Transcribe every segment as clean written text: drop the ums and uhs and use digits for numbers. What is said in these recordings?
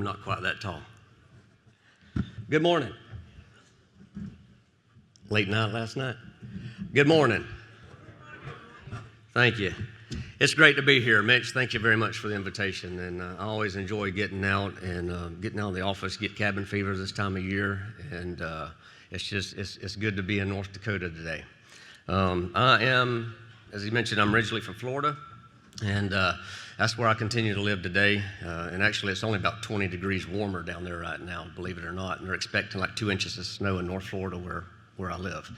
I'm not quite that tall. Good morning. Late night last night. Good morning. Thank you. It's great to be here. Mitch, thank you very much for the invitation. And I always enjoy getting out and getting out of the office, get cabin fever this time of year. And it's good to be in North Dakota today. I am, as he mentioned, I'm originally from Florida. And that's where I continue to live today. And actually, it's only about 20 degrees warmer down there right now, believe it or not. And they're expecting like 2 inches of snow in North Florida where I live.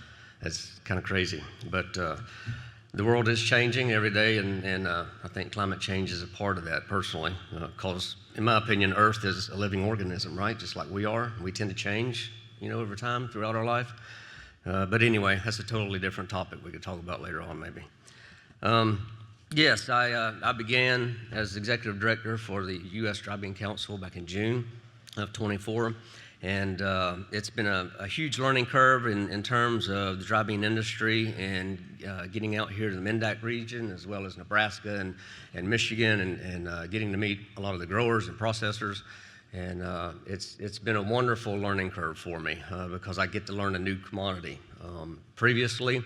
It's kind of crazy. But the world is changing every day, and I think climate change is a part of that personally. Because, in my opinion, Earth is a living organism, right? Just like we are. We tend to change, over time throughout our life. But anyway, that's a totally different topic we could talk about later on, maybe. Yes, I began as executive director for the U.S. Dry Bean Council back in June of 24, and it's been a huge learning curve in terms of the dry bean industry and getting out here to the Mendak region as well as Nebraska and Michigan and getting to meet a lot of the growers and processors. And it's been a wonderful learning curve for me because I get to learn a new commodity. Previously,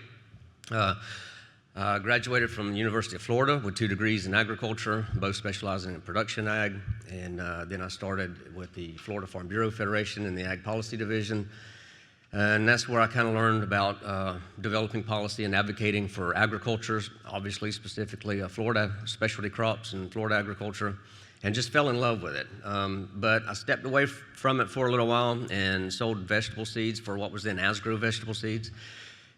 I graduated from the University of Florida with 2 degrees in agriculture, both specializing in production ag, and then I started with the Florida Farm Bureau Federation in the Ag Policy Division, and that's where I kind of learned about developing policy and advocating for agriculture, obviously specifically Florida specialty crops and Florida agriculture, and just fell in love with it. But I stepped away from it for a little while and sold vegetable seeds for what was then Asgrow vegetable seeds.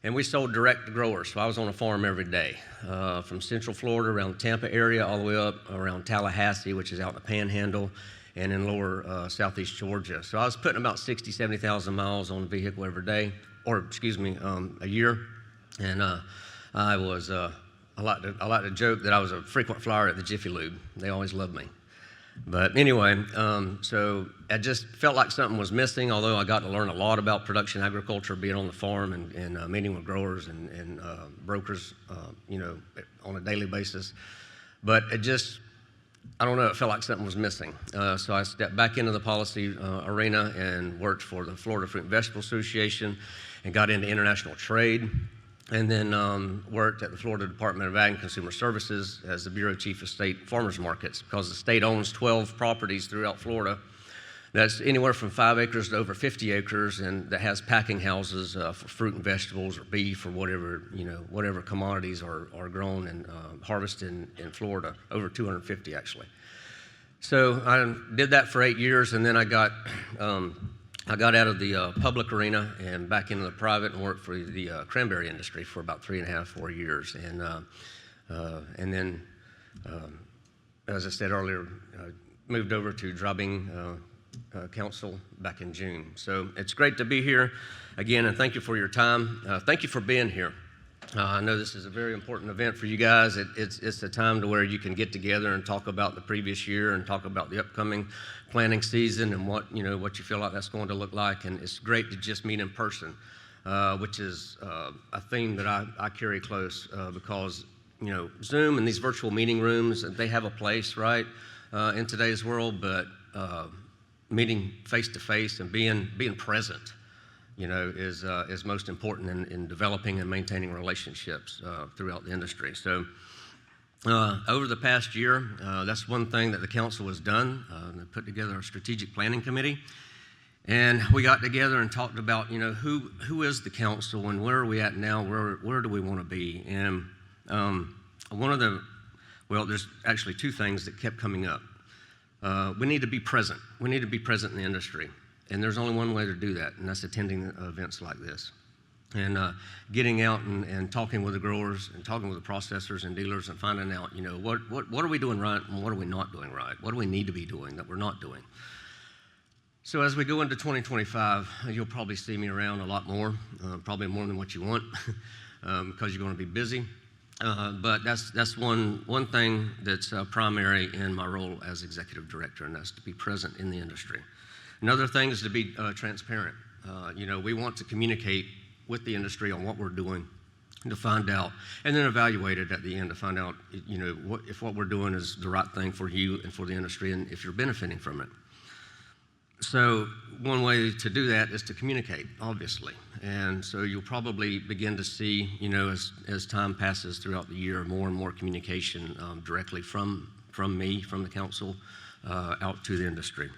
And we sold direct to growers, so I was on a farm every day, from Central Florida around the Tampa area all the way up around Tallahassee, which is out in the Panhandle, and in lower southeast Georgia. So I was putting about 60, 70,000 miles on the vehicle every day, a year. And I was, I like to joke that I was a frequent flyer at the Jiffy Lube. They always loved me. But anyway, so I just felt like something was missing, although I got to learn a lot about production agriculture, being on the farm and meeting with growers and brokers, on a daily basis. But it just, I don't know, it felt like something was missing. So I stepped back into the policy arena and worked for the Florida Fruit and Vegetable Association and got into international trade. And then worked at the Florida Department of Ag and Consumer Services as the Bureau Chief of State Farmers Markets, because the state owns 12 properties throughout Florida. That's anywhere from 5 acres to over 50 acres, and that has packing houses for fruit and vegetables or beef or whatever commodities are grown and harvested in Florida, over 250 actually. So I did that for 8 years, and then I got out of the public arena and back into the private and worked for the cranberry industry for about 3.5, 4 years. And then, as I said earlier, moved over to Dry Bean Council back in June. So it's great to be here again, and thank you for your time. Thank you for being here. I know this is a very important event for you guys. It's a time to where you can get together and talk about the previous year and talk about the upcoming planting season and what you feel like that's going to look like. And it's great to just meet in person, which is a theme that I carry close because Zoom and these virtual meeting rooms, they have a place, right, in today's world. But meeting face to face and being present, is most important in developing and maintaining relationships throughout the industry. So over the past year, that's one thing that the council has done. They put together a strategic planning committee, and we got together and talked about, who is the council and where are we at now? Where do we want to be? And there's actually 2 things that kept coming up. We need to be present. We need to be present in the industry. And there's only one way to do that, and that's attending events like this. And getting out and talking with the growers and talking with the processors and dealers and finding out, what are we doing right and what are we not doing right? What do we need to be doing that we're not doing? So as we go into 2025, you'll probably see me around a lot more, probably more than what you want, because you're going to be busy. But that's one thing that's primary in my role as executive director, and that's to be present in the industry. Another thing is to be transparent. We want to communicate with the industry on what we're doing to find out, and then evaluate it at the end to find out, if what we're doing is the right thing for you and for the industry, and if you're benefiting from it. So one way to do that is to communicate, obviously. And so you'll probably begin to see, as time passes throughout the year, more and more communication directly from me, from the council, out to the industry.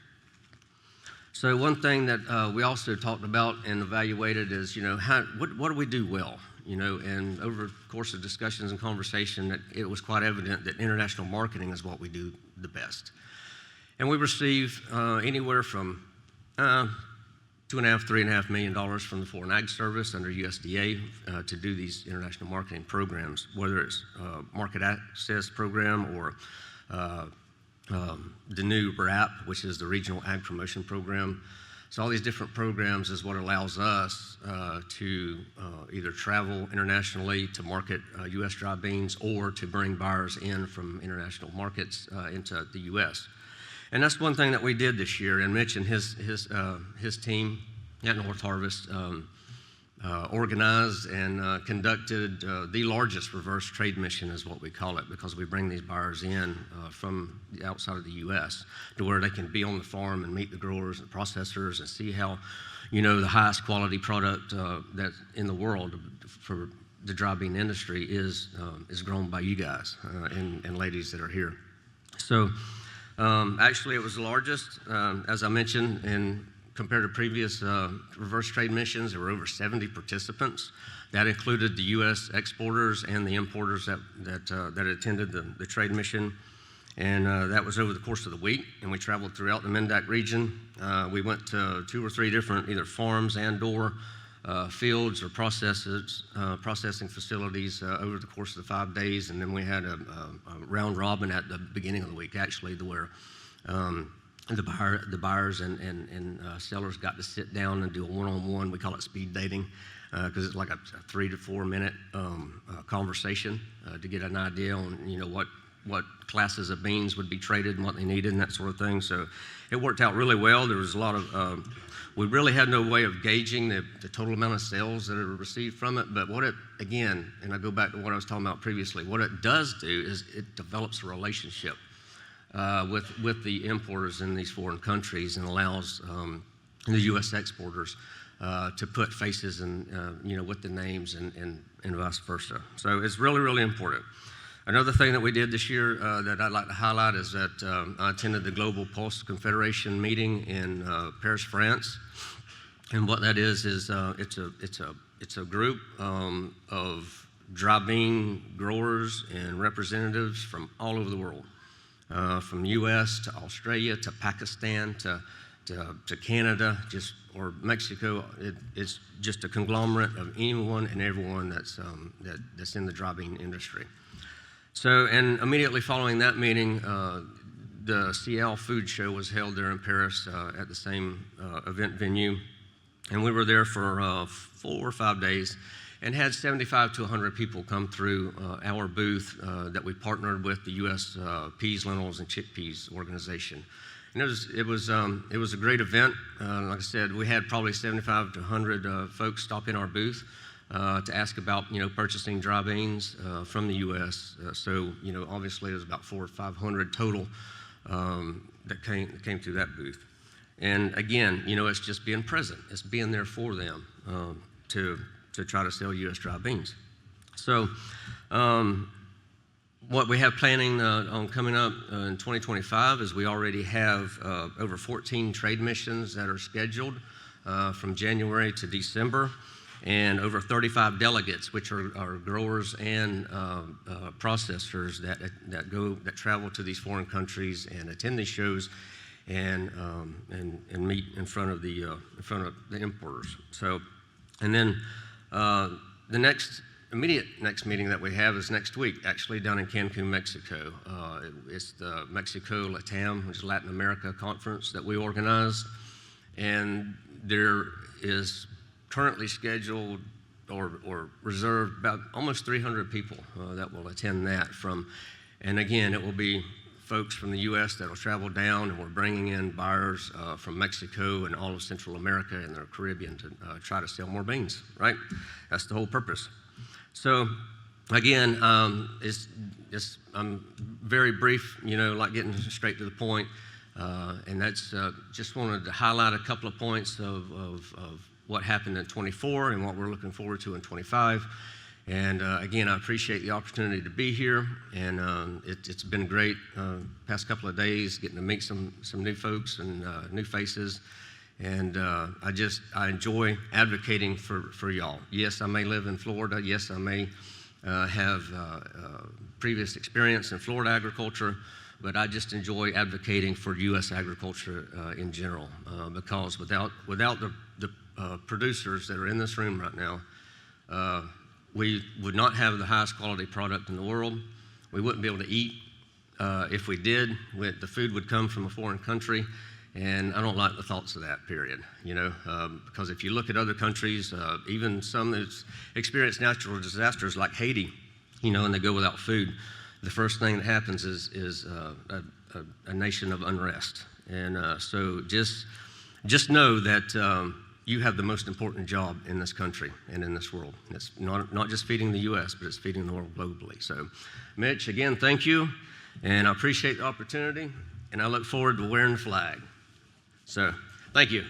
So one thing that we also talked about and evaluated is, what do we do well? And over the course of discussions and conversation, it was quite evident that international marketing is what we do the best. And we receive anywhere from $2.5, $3.5 million from the Foreign Ag Service under USDA to do these international marketing programs, whether it's market access program or the new RAP, which is the Regional Ag Promotion Program. So all these different programs is what allows us to either travel internationally to market U.S. dry beans or to bring buyers in from international markets into the U.S. And that's one thing that we did this year. And Mitch and his team at Northarvest organized and conducted the largest reverse trade mission, is what we call it, because we bring these buyers in from the outside of the U.S. to where they can be on the farm and meet the growers and processors and see how, the highest quality product that's in the world for the dry bean industry is grown by you guys and ladies that are here. So actually it was the largest, as I mentioned, and compared to previous reverse trade missions, there were over 70 participants. That included the U.S. exporters and the importers that attended the trade mission. And that was over the course of the week, and we traveled throughout the Mendak region. We went to 2 or 3 different either farms and/or fields or processing facilities over the course of the 5 days, and then we had a round robin at the beginning of the week, actually, to where the buyers and sellers got to sit down and do a one-on-one. We call it speed dating because it's like a 3 to 4 minute conversation to get an idea on what classes of beans would be traded and what they needed and that sort of thing. So it worked out really well. There was a lot of we really had no way of gauging the total amount of sales that are received from it. But what it, again, and I go back to what I was talking about previously, what it does do is it develops a relationship with the importers in these foreign countries and allows the U.S. exporters to put faces and with the names and vice versa. So it's really, really important. Another thing that we did this year that I'd like to highlight is that I attended the Global Pulse Confederation meeting in Paris, France, and what that is it's a group of dry bean growers and representatives from all over the world. From the U.S. to Australia to Pakistan to Canada, or Mexico. It's just a conglomerate of anyone and everyone that's in the dry bean industry. So, and immediately following that meeting, the CL Food Show was held there in Paris at the same event venue, and we were there for 4 or 5 days. And had 75 to 100 people come through our booth that we partnered with the U.S. Peas, Lentils, and Chickpeas organization. And it was a great event. Like I said, we had probably 75 to 100 folks stop in our booth to ask about purchasing dry beans from the U.S. So obviously it was about 400 or 500 total that came through that booth. And again, it's just being present. It's being there for them to try to sell U.S. dry beans. So what we have planning on coming up in 2025 is we already have over 14 trade missions that are scheduled from January to December, and over 35 delegates, which are growers and processors that travel to these foreign countries and attend these shows and meet in front of the importers. So, and then the immediate next meeting that we have is next week, actually down in Cancun, Mexico. It's the Mexico LATAM, which is Latin America conference that we organized, and there is currently scheduled or reserved about almost 300 people that will attend that and again, it will be folks from the U.S. that will travel down, and we're bringing in buyers from Mexico and all of Central America and the Caribbean to try to sell more beans, right? That's the whole purpose. So again, I'm very brief, like getting straight to the point. And that's just wanted to highlight a couple of points of what happened in 24 and what we're looking forward to in 25. And again, I appreciate the opportunity to be here, and it's been great past couple of days getting to meet some new folks and new faces. And I enjoy advocating for y'all. Yes, I may live in Florida. Yes, I may have previous experience in Florida agriculture, but I just enjoy advocating for U.S. agriculture in general, because without the producers that are in this room right now, we would not have the highest quality product in the world. We wouldn't be able to eat. If we did, the food would come from a foreign country, and I don't like the thoughts of that, period. Because if you look at other countries, even some that's experienced natural disasters like Haiti, and they go without food, the first thing that happens is a nation of unrest. And so just know that you have the most important job in this country and in this world. It's not just feeding the U.S., but it's feeding the world globally. So, Mitch, again, thank you, and I appreciate the opportunity, and I look forward to wearing the flag. So, thank you.